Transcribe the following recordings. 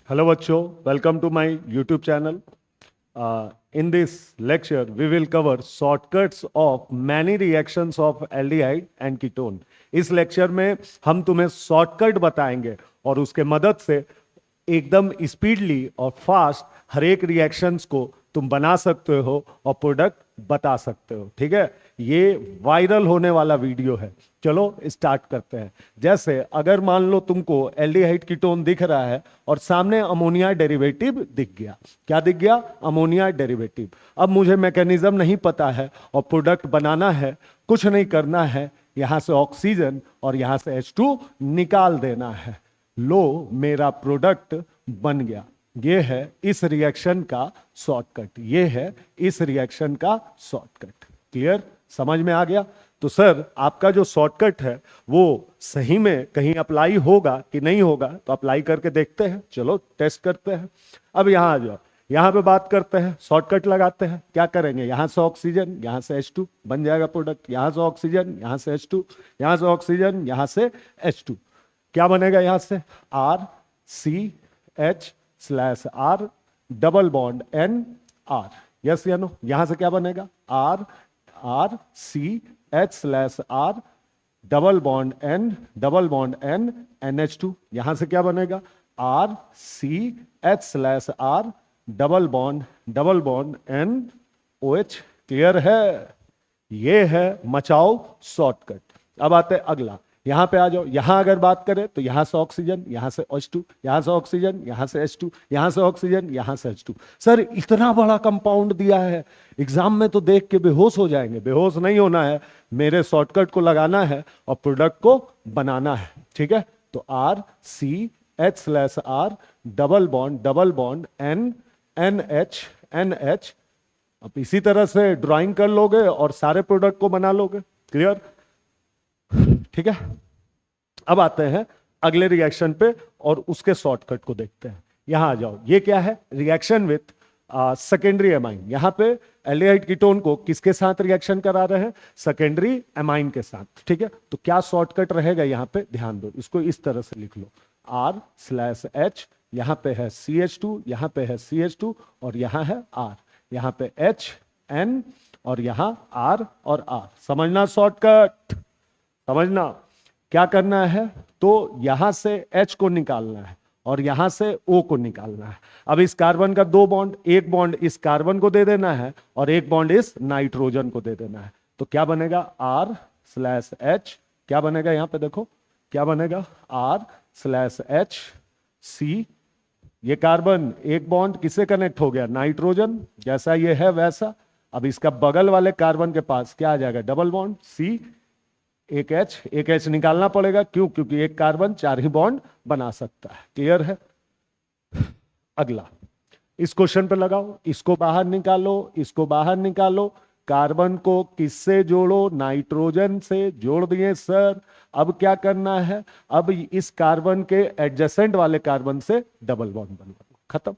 Hello, bachcho. Welcome to my YouTube channel. In this lecture, we will cover shortcuts of many reactions of aldehyde and ketone. इस lecture में हम तुम्हें shortcut बताएंगे और उसके मदद से एकदम स्पीडली और फास्ट हर एक रिएक्शंस को तुम बना सकते हो और प्रोडक्ट बता सकते हो। ठीक है, ये वायरल होने वाला वीडियो है। चलो स्टार्ट करते हैं। जैसे अगर मान लो तुमको एल्डिहाइड कीटोन दिख रहा है और सामने अमोनिया डेरिवेटिव दिख गया। क्या दिख गया? Ammonia derivative. अब मुझे मैकेनिज्म नहीं पता है और प्रोडक्ट बनाना है। कुछ नहीं करना है, यहां से ऑक्सीजन और यहां से H2 निकाल देना है। लो, मेरा प्रोडक्ट बन गया। ये है इस रिएक्शन का शॉर्टकट। ये है इस रिएक्शन का शॉर्टकट। क्लियर? समझ में आ गया? तो सर, आपका जो शॉर्टकट है वो सही में कहीं अप्लाई होगा कि नहीं होगा, तो अप्लाई करके देखते हैं। चलो टेस्ट करते हैं। अब यहां आ जाओ, यहां पे बात करते हैं, शॉर्टकट लगाते हैं। क्या करेंगे? यहां से ऑक्सीजन, यहां से H2 बन जाएगा प्रोडक्ट। यहां से ऑक्सीजन, यहां से H2, यहां से ऑक्सीजन, यहां से H2। क्या बनेगा? यहां से RCH/R double bond NR। Yes या नो? यहां से क्या बनेगा? RCH/R double bond N NH2। यहां से क्या बनेगा? RCH/R double bond NOH। Clear है? ये है मचाओ शॉर्टकट। अब आते हैं अगला। यहां पे आ जाओ। यहां अगर बात करें तो यहां से ऑक्सीजन, यहां से H2, यहां से ऑक्सीजन, यहां से H2, यहां से ऑक्सीजन, यहां से H2। सर, इतना बड़ा कंपाउंड दिया है, एग्जाम में तो देख के बेहोश हो जाएंगे। बेहोश नहीं होना है, मेरे शॉर्टकट को लगाना है और प्रोडक्ट को बनाना है। ठीक है, तो RCH/R डबल बॉन्ड NH। अब इसी तरह से ड्राइंग कर लोगे और सारे प्रोडक्ट को बना लोगे। क्लियर? ठीक है, अब आते हैं अगले रिएक्शन पे और उसके शॉर्टकट को देखते हैं। यहां आ जाओ। ये क्या है? Reaction with secondary amine. यहां पे एल्डिहाइड कीटोन को किसके साथ रिएक्शन करा रहे हैं? सेकेंडरी एमाइन के साथ। ठीक है, तो क्या शॉर्टकट रहेगा? यहां पे ध्यान दो, इसको इस तरह से लिख लो, R/H। यहां पे है CH2, यहां पे है CH2 और यहां है R। यहां पे HN और यहां R और R। समझना शॉर्टकट? समझना क्या करना है? तो यहां से H को निकालना है और यहां से O को निकालना है। अब इस कार्बन का दो बॉन्ड, एक बॉन्ड इस कार्बन को दे देना है और एक बॉन्ड इस नाइट्रोजन को दे देना है। तो क्या बनेगा? R/H। क्या बनेगा? यहां पे देखो क्या बनेगा? R/HC। ये कार्बन एक बॉन्ड किससे कनेक्ट हो गया? नाइट्रोजन। जैसा ये है वैसा। अब इसका बगल वाले कार्बन के पास क्या आ जाएगा? Double bond C। एक H निकालना पड़ेगा। क्यों? क्योंकि एक कार्बन चार ही बॉन्ड बना सकता है। क्लियर है? अगला इस क्वेश्चन पे लगाओ, इसको बाहर निकालो, इसको बाहर निकालो। कार्बन को किससे जोड़ो? नाइट्रोजन से जोड़ दिए सर। अब क्या करना है? अब इस कार्बन के एडजेसेंट वाले कार्बन से डबल बॉन्ड बनवाओ। खत्म।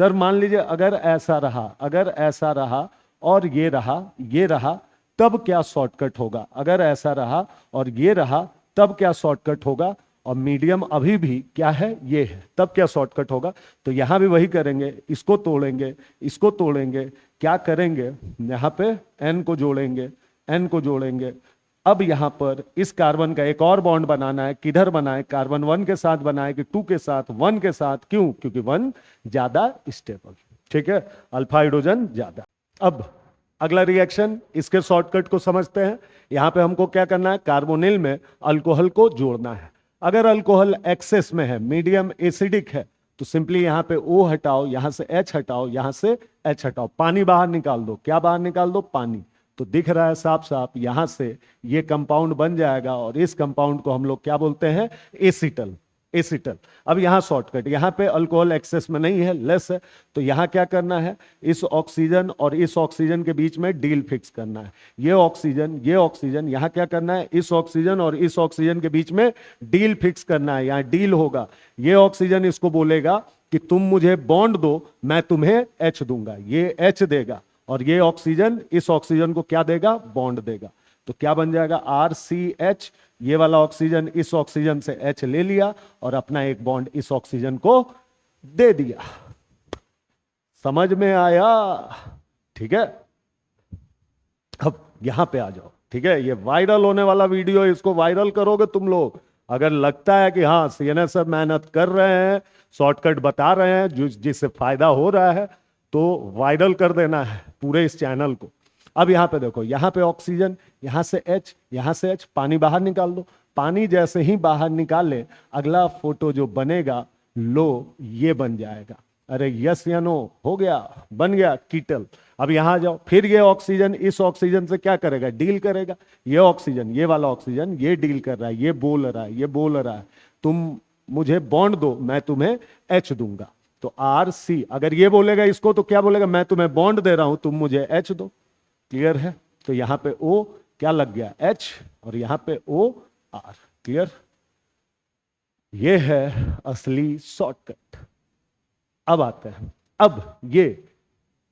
सर, मान लीजिए अगर ऐसा रहा, अगर ऐसा रहा और ये रहा, ये रहा, तब क्या शॉर्टकट होगा? अगर ऐसा रहा और ये रहा, तब क्या शॉर्टकट होगा? और मीडियम अभी भी क्या है? ये है। तब क्या शॉर्टकट होगा? तो यहां भी वही करेंगे, इसको तोड़ेंगे, इसको तोड़ेंगे। क्या करेंगे? यहां पे N को जोड़ेंगे, N को जोड़ेंगे। अब यहां पर इस कार्बन का एक और बॉन्ड बनाना है। किधर बनाए? कार्बन 1 के साथ बनाए कि 2 के साथ? 1 के साथ। क्यों? क्योंकि 1 ज्यादा स्टेबल। ठीक है, अल्फा हाइड्रोजन ज्यादा। अब अगला रिएक्शन, इसके शॉर्टकट को समझते हैं। यहां पे हमको क्या करना है? कार्बोनिल में अल्कोहल को जोड़ना है। अगर अल्कोहल एक्सेस में है, मीडियम एसिडिक है, तो सिंपली यहां पे O हटाओ, यहां से H हटाओ, यहां से H हटाओ, पानी बाहर निकाल दो। क्या बाहर निकाल दो? पानी। तो दिख रहा है साफ साफ, यहां से ये कंपाउंड बन जाएगा और इस कंपाउंड को हम लोग क्या बोलते हैं? एसिटल। एसिटल। अब यहां शॉर्टकट, यहां पे अल्कोहल एक्सेस में नहीं है, लेस है, तो यहां क्या करना है? इस ऑक्सीजन और इस ऑक्सीजन के बीच में डील फिक्स करना है। ये ऑक्सीजन, ये ऑक्सीजन, यहां क्या करना है? इस ऑक्सीजन और इस ऑक्सीजन के बीच में डील फिक्स करना है। यहां डील होगा। ये ऑक्सीजन इसको बोलेगा कि तुम मुझे बॉन्ड दो, मैं तुम्हें H दूंगा। ये H देगा और ये ऑक्सीजन इस ऑक्सीजन को क्या देगा? बॉन्ड देगा। तो क्या बन जाएगा? RCH। ये वाला ऑक्सीजन इस ऑक्सीजन से H ले लिया और अपना एक बॉन्ड इस ऑक्सीजन को दे दिया। समझ में आया? ठीक है, अब यहां पे आ जाओ। ठीक है, ये वायरल होने वाला वीडियो है, इसको वायरल करोगे तुम लोग। अगर लगता है कि हाँ सीएनएस सर मेहनत कर रहे हैं, शॉर्टकट बता रहे हैं जिससे फायदा हो रहा है, तो वायरल कर देना है पूरे इस चैनल को। अब यहां पे देखो, यहां पे ऑक्सीजन, यहां से एच, यहां से एच, पानी बाहर निकाल दो। पानी जैसे ही बाहर निकाले, अगला फोटो जो बनेगा, लो ये बन जाएगा। अरे यस या नो? हो गया, बन गया कीटल। अब यहां जाओ, फिर ये ऑक्सीजन इस ऑक्सीजन से क्या करेगा? डील करेगा। ये ऑक्सीजन, ये वाला ऑक्सीजन, ये डील कर रहा है, ये बोल रहा है, ये बोल रहा है तुम मुझे बॉन्ड दो, मैं तुम्हें एच दूंगा। तो आर सी, अगर ये बोलेगा इसको तो क्या बोलेगा? मैं तुम्हें बॉन्ड दे रहा हूं, तुम मुझे एच दो। क्लियर है? तो यहां पे ओ क्या लग गया? एच, और यहां पे ओ आर। क्लियर? ये है असली शॉर्टकट। अब आते हैं, अब ये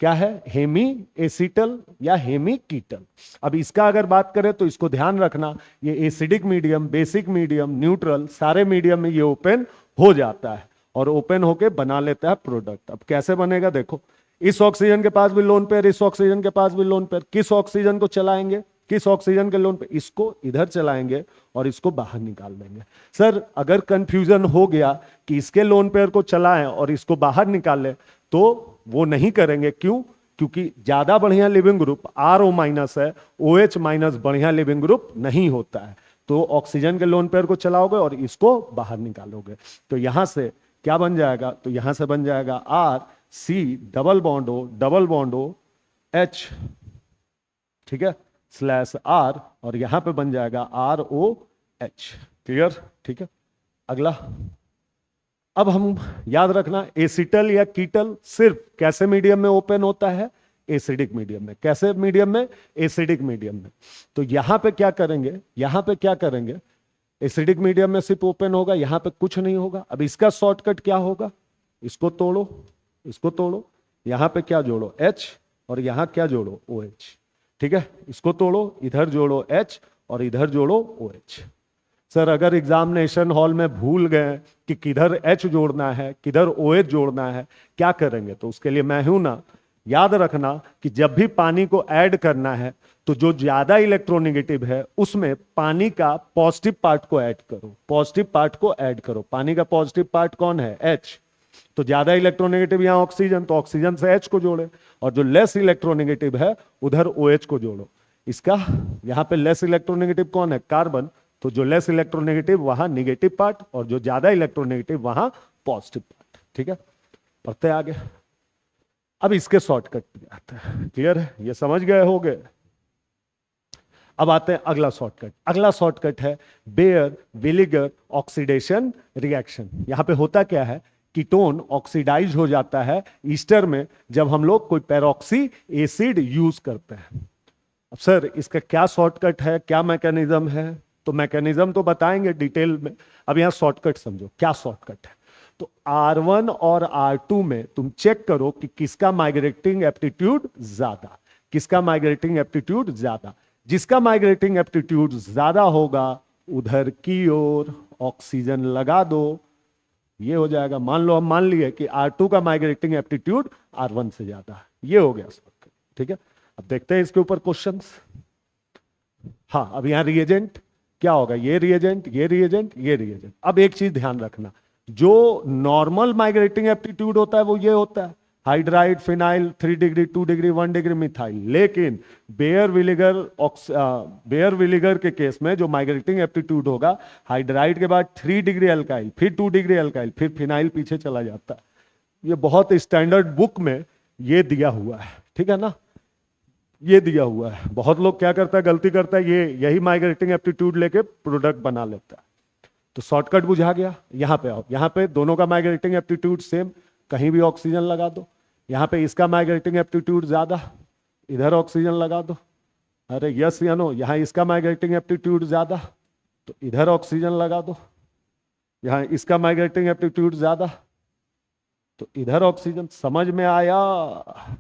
क्या है? हेमी एसिटल या हेमी कीटल। अब इसका अगर बात करें तो इसको ध्यान रखना, ये acidic medium, basic medium, neutral, सारे मीडियम में ये ओपन हो जाता है और ओपन होके बना लेता है प्रोडक्ट। अब कैसे बनेगा देखो, इस ऑक्सीजन के पास भी लोन पेयर, इस ऑक्सीजन के पास भी लोन पेयर। किस ऑक्सीजन को चलाएंगे? किस ऑक्सीजन के लोन पे? इसको इधर चलाएंगे और इसको बाहर निकाल देंगे। सर अगर कंफ्यूजन हो गया कि इसके लोन पेयर को चलाएं और इसको बाहर निकालें, तो वो नहीं करेंगे। क्यों? क्योंकि ज्यादा बढ़िया leaving group R O minus है, ओ एच माइनस बढ़िया लिविंग ग्रुप नहीं होता है। तो ऑक्सीजन के लोन पेयर को चलाओगे और इसको बाहर निकालोगे, तो यहां से क्या बन जाएगा? तो यहां से बन जाएगा R C double bond O H, ठीक है, स्लैश आर, और यहां पे बन जाएगा आर ओ एच। क्लियर? ठीक है, अगला। अब हम याद रखना, एसिटल या कीटल सिर्फ कैसे मीडियम में ओपन होता है? एसिडिक मीडियम में। कैसे मीडियम में? एसिडिक मीडियम में। तो यहां पे क्या करेंगे? यहां पे क्या करेंगे? एसिडिक मीडियम में सिर्फ ओपन होगा, यहां पे कुछ नहीं होगा। अब इसका शॉर्टकट क्या होगा? इसको तोड़ो, इसको तोड़ो, यहां पे क्या जोड़ो? एच, और यहां क्या जोड़ो? O H. ठीक है, इसको तोड़ो, इधर जोड़ो एच और इधर जोड़ो ओ एच। सर अगर एग्जामिनेशन हॉल में भूल गए कि किधर एच जोड़ना है, किधर ओ एच जोड़ना है, क्या करेंगे? तो उसके लिए मैं हूं ना। याद रखना कि जब भी पानी को ऐड करना है, तो जो ज्यादा इलेक्ट्रोनेगेटिव है उसमें पानी का पॉजिटिव पार्ट को ऐड करो, पॉजिटिव पार्ट को ऐड करो। पानी का पॉजिटिव पार्ट कौन है? एच। तो ज्यादा इलेक्ट्रोनेगेटिव यहां ऑक्सीजन, तो ऑक्सीजन से एच को जोड़े, और जो लेस इलेक्ट्रोनेगेटिव है उधर ओ एच को जोड़ो। इसका यहां पे लेस इलेक्ट्रोनेगेटिव कौन है? कार्बन। तो जो लेस इलेक्ट्रोनेगेटिव वहां निगेटिव पार्ट, और जो ज्यादा इलेक्ट्रोनेगेटिव वहां पॉजिटिव पार्ट। ठीक है, पढ़ते आगे। अब इसके शॉर्टकट पे आते हैं। क्लियर है? ये समझ गए होगे। अब आते हैं अगला शॉर्टकट। अगला शॉर्टकट है बेयर विलिगर ऑक्सीडेशन रिएक्शन। यहां पे होता क्या है? कीटोन ऑक्सीडाइज हो जाता है ईस्टर में, जब हम लोग कोई पेरोक्सी एसिड यूज करते हैं। अब सर इसका क्या शॉर्टकट है, क्या मैकेनिज्म है? तो मैकेनिज्म तो बताएंगे डिटेल में, अब यहां शॉर्टकट समझो। क्या शॉर्टकट है? तो R1 और R2 में तुम चेक करो कि किसका माइग्रेटिंग एप्टीट्यूड ज्यादा, किसका माइग्रेटिंग एप्टीट्यूड ज्यादा। जिसका माइग्रेटिंग एप्टीट्यूड ज्यादा होगा उधर की ओर ऑक्सीजन लगा दो। ये हो जाएगा। मान लो हम मान लिए कि R2 का माइग्रेटिंग एप्टीट्यूड R1 से ज्यादा है। ये हो गया शॉर्टकट। ठीक है, अब देखते हैं इसके ऊपर क्वेश्चंस। हाँ, अब यहां रिएजेंट क्या होगा? ये रिएजेंट, ये रिएजेंट, ये रिएजेंट। अब एक चीज ध्यान रखना, जो नॉर्मल माइग्रेटिंग एप्टीट्यूड होता है वो ये होता है, hydride, phenyl, 3 degree, 2 degree, 1 degree methyl. लेकिन बेयर विलिगर के केस में जो माइग्रेटिंग एप्टीट्यूड होगा, हाइड्राइड के बाद 3 डिग्री अल्काइल, फिर 2 डिग्री अल्काइल, फिर फिनाइल पीछे चला जाता है। ये बहुत स्टैंडर्ड बुक में ये दिया हुआ है। ठीक है ना, ये दिया हुआ है। बहुत लोग क्या करता है, गलती करता है, ये यही माइग्रेटिंग एप्टीट्यूड लेके प्रोडक्ट बना लेता है। तो शॉर्टकट बुझा गया। यहां पे आओ, यहां पे दोनों का माइग्रेटिंग एप्टीट्यूड सेम, कहीं भी ऑक्सीजन लगा दो। यहां पे इसका माइग्रेटिंग एप्टीट्यूड ज्यादा, इधर ऑक्सीजन लगा दो। अरे यस या नो? यहां इसका माइग्रेटिंग एप्टीट्यूड ज्यादा, तो इधर ऑक्सीजन लगा दो। यहां इसका माइग्रेटिंग एप्टीट्यूड ज्यादा, तो इधर ऑक्सीजन। समझ में आया?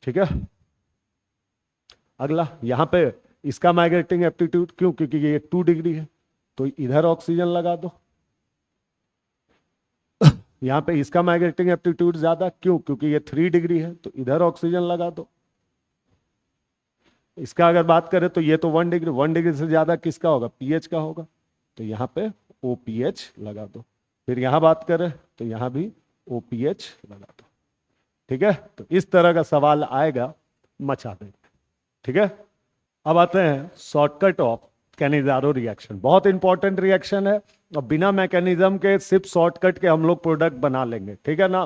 ठीक है, अगला। यहां पे इसका माइग्रेटिंग एप्टीट्यूड, क्यों? क्योंकि ये 2 डिग्री है, तो इधर ऑक्सीजन लगा दो। यहाँ पे इसका मैग्नेटिक एप्टीट्यूड ज्यादा, क्यों? क्योंकि ये 3 डिग्री है, तो इधर ऑक्सीजन लगा दो। इसका अगर बात करें तो ये तो 1 डिग्री, 1 डिग्री से ज्यादा किसका होगा? पीएच का होगा, तो यहाँ पे OPH लगा दो। फिर यहाँ बात करें तो यहाँ भी OPH लगा दो। ठीक है, तो इस तरह का सवाल आएगा, मचा देंगे। ठीक है, अब आते हैं शॉर्टकट ऑफ कैनिजारो रिएक्शन। बहुत इंपॉर्टेंट रिएक्शन है, और बिना मैकेनिज्म के सिर्फ शॉर्टकट के हम लोग प्रोडक्ट बना लेंगे। ठीक है ना,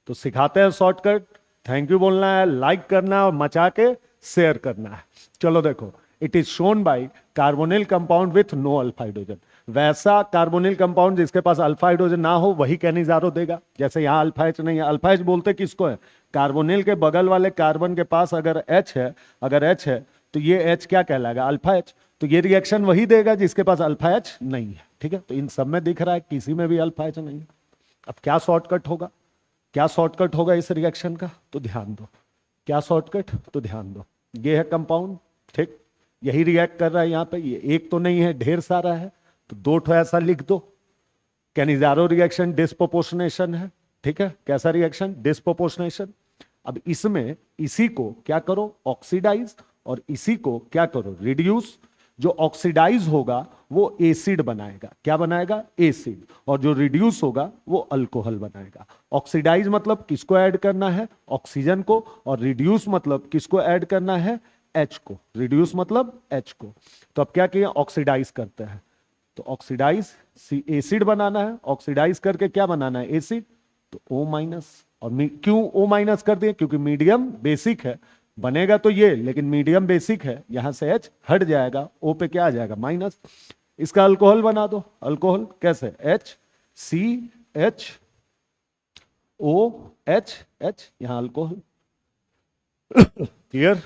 तो सिखाते हैं शॉर्टकट। थैंक यू बोलना है, लाइक करना है, और मचा के शेयर करना है। चलो देखो, it is shown by carbonyl compound with no alpha hydrogen. वैसा कार्बोनिल कंपाउंड जिसके पास अल्फा हाइड्रोजन ना हो वही कैनिजारो देगा। जैसे यहाँ अल्फा एच नहीं है, अल्फा एच बोलते किसको है? कार्बोनिल के बगल वाले कार्बन के पास अगर एच है, तो ये एच क्या कहलाएगा? Alpha H. तो ये रिएक्शन वही देगा जिसके पास अल्फा एच नहीं है। ठीक है, तो इन सब में दिख रहा है किसी में भी अल्फा एच नहीं है। अब क्या शॉर्टकट होगा? क्या शॉर्टकट होगा इस रिएक्शन का? तो ध्यान दो, क्या शॉर्टकट? तो ध्यान दो, ये है कंपाउंड, ठीक, यही रिएक्ट कर रहा है यहाँ पे। ये एक तो नहीं है, ढेर सारा है, तो 2 ठो ऐसा लिख दो। कैनिजारो रिएक्शन डिस्प्रोपोर्शनेशन है। ठीक है, कैसा रिएक्शन? डिस्प्रोपोर्शनेशन। अब इसमें इसी को क्या करो? ऑक्सीडाइज, और इसी को क्या करो? रिड्यूस। जो ऑक्सीडाइज होगा वो एसिड बनाएगा। क्या बनाएगा? एसिड। और जो रिड्यूस होगा वो अल्कोहल बनाएगा। ऑक्सीडाइज मतलब किसको ऐड करना है? ऑक्सीजन को। और रिड्यूस मतलब किसको ऐड करना है? एच को। रिड्यूस मतलब एच को। तो अब क्या किया? ऑक्सीडाइज करते हैं, तो ऑक्सीडाइज एसिड बनाना है, ऑक्सीडाइज करके क्या बनाना है? एसिड। तो O-। और क्यों O- कर दिए? क्योंकि मीडियम बेसिक है, बनेगा तो ये, लेकिन मीडियम बेसिक है, यहां से H हट जाएगा, O पे क्या आ जाएगा? माइनस। इसका अल्कोहल बना दो। अल्कोहल कैसे? HCHOH, यहां अल्कोहल। क्लियर?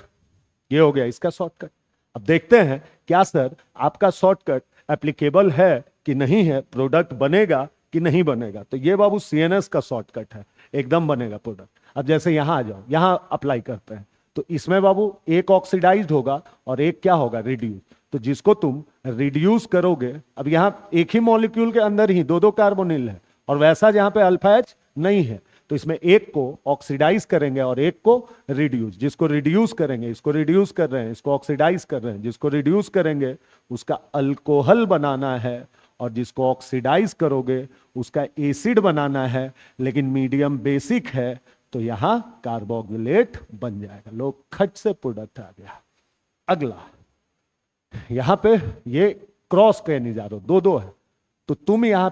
ये हो गया इसका शॉर्टकट। अब देखते हैं क्या सर आपका शॉर्टकट एप्लीकेबल है कि नहीं है, प्रोडक्ट बनेगा कि नहीं बनेगा। तो ये बाबू CNS का शॉर्टकट है, एकदम बनेगा प्रोडक्ट। अब जैसे यहां आ जाओ, यहां अप्लाई करते हैं, तो इसमें बाबू एक ऑक्सीडाइज्ड होगा और एक क्या होगा? रिड्यूस। तो जिसको तुम रिड्यूस करोगे, अब यहां एक ही मॉलिक्यूल के अंदर ही 2 कार्बोनिल है, और वैसा जहां पे अल्फा एच नहीं है, तो इसमें एक को ऑक्सीडाइज करेंगे और एक को रिड्यूस। जिसको रिड्यूस करेंगे, इसको रिड्यूस कर रहे हैं, इसको ऑक्सीडाइज कर रहे हैं, जिसको रिड्यूस करेंगे उसका अल्कोहल बनाना है, और जिसको ऑक्सीडाइज करोगे उसका एसिड बनाना है, लेकिन मीडियम बेसिक है, तो यहां कार्बोक्सिलेट बन जाएगा। लो, खट से प्रोडक्ट आ गया। अगला, यहां पे ये क्रॉस कैनिजारो 2-2 है, तो तुम यहां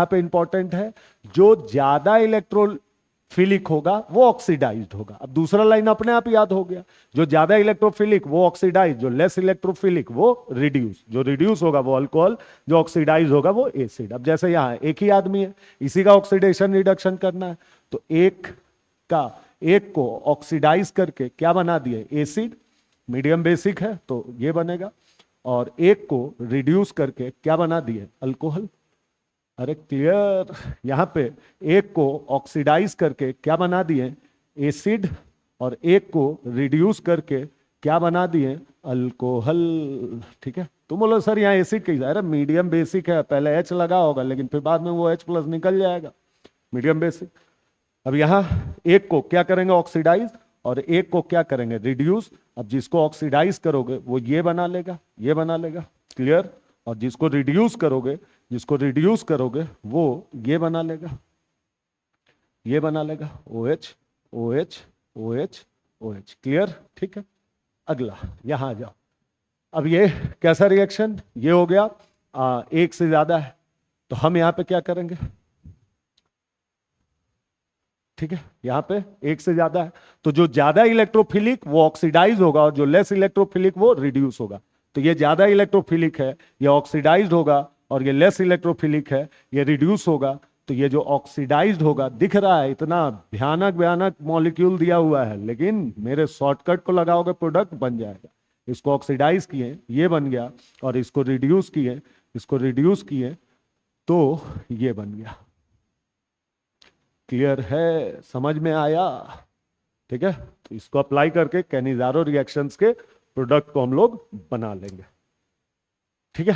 पे इंपॉर्टेंट है, जो ज्यादा इलेक्ट्रोफिलिक होगा वो ऑक्सीडाइज्ड होगा। अब दूसरा लाइन अपने आप याद हो गया, जो ज्यादा इलेक्ट्रोफिलिक वो ऑक्सीडाइज, जो लेस इलेक्ट्रोफिलिक वो रिड्यूस। जो रिड्यूस होगा वो अल्कोहल, जो ऑक्सीडाइज होगा वो एसिड। अब जैसे यहां एक ही आदमी है, इसी का ऑक्सीडेशन रिडक्शन करना है, तो एक को ऑक्सीडाइज करके क्या बना दिए? एसिड। मीडियम बेसिक है तो ये बनेगा, और एक को रिड्यूस करके क्या बना दिए? अल्कोहल। अरे क्लियर? यहां पे एक को ऑक्सीडाइज करके क्या बना दिए? एसिड। और एक को रिड्यूस करके क्या बना दिए? अल्कोहल। ठीक है, तुम बोलो सर यहाँ एसिड कैसा? अरे मीडियम बेसिक है, पहले H लगा होगा, लेकिन फिर बाद में वो H+ निकल जाएगा, मीडियम बेसिक। अब यहां एक को क्या करेंगे? ऑक्सीडाइज, और एक को क्या करेंगे? रिड्यूस। अब जिसको ऑक्सीडाइज करोगे वो ये बना लेगा, ये बना लेगा। क्लियर? और जिसको रिड्यूस करोगे वो ये बना लेगा, ये बना लेगा। OH OH OH OH। Clear? ठीक है, अगला यहां आ जाओ। अब ये कैसा रिएक्शन? ये हो गया एक से ज्यादा है, तो हम यहां पे क्या करेंगे? ठीक है, यहां पे एक से ज्यादा है, तो जो ज्यादा इलेक्ट्रोफिलिक वो ऑक्सीडाइज होगा, और जो लेस इलेक्ट्रोफिलिक वो रिड्यूस होगा। तो ये ज्यादा इलेक्ट्रोफिलिक है, ये ऑक्सीडाइज्ड होगा, और ये लेस इलेक्ट्रोफिलिक है, ये रिड्यूस होगा। तो ये जो ऑक्सीडाइज्ड होगा, दिख रहा है इतना भयानक भयानक मॉलिक्यूल दिया हुआ है, लेकिन मेरे शॉर्टकट को लगाओगे प्रोडक्ट बन जाएगा। इसको ऑक्सीडाइज किए, ये बन गया, और इसको रिड्यूस किए, तो ये बन गया। क्लियर है? समझ में आया? ठीक है, तो इसको अप्लाई करके कैनिजारो रिएक्शंस के प्रोडक्ट को हम लोग बना लेंगे। ठीक है।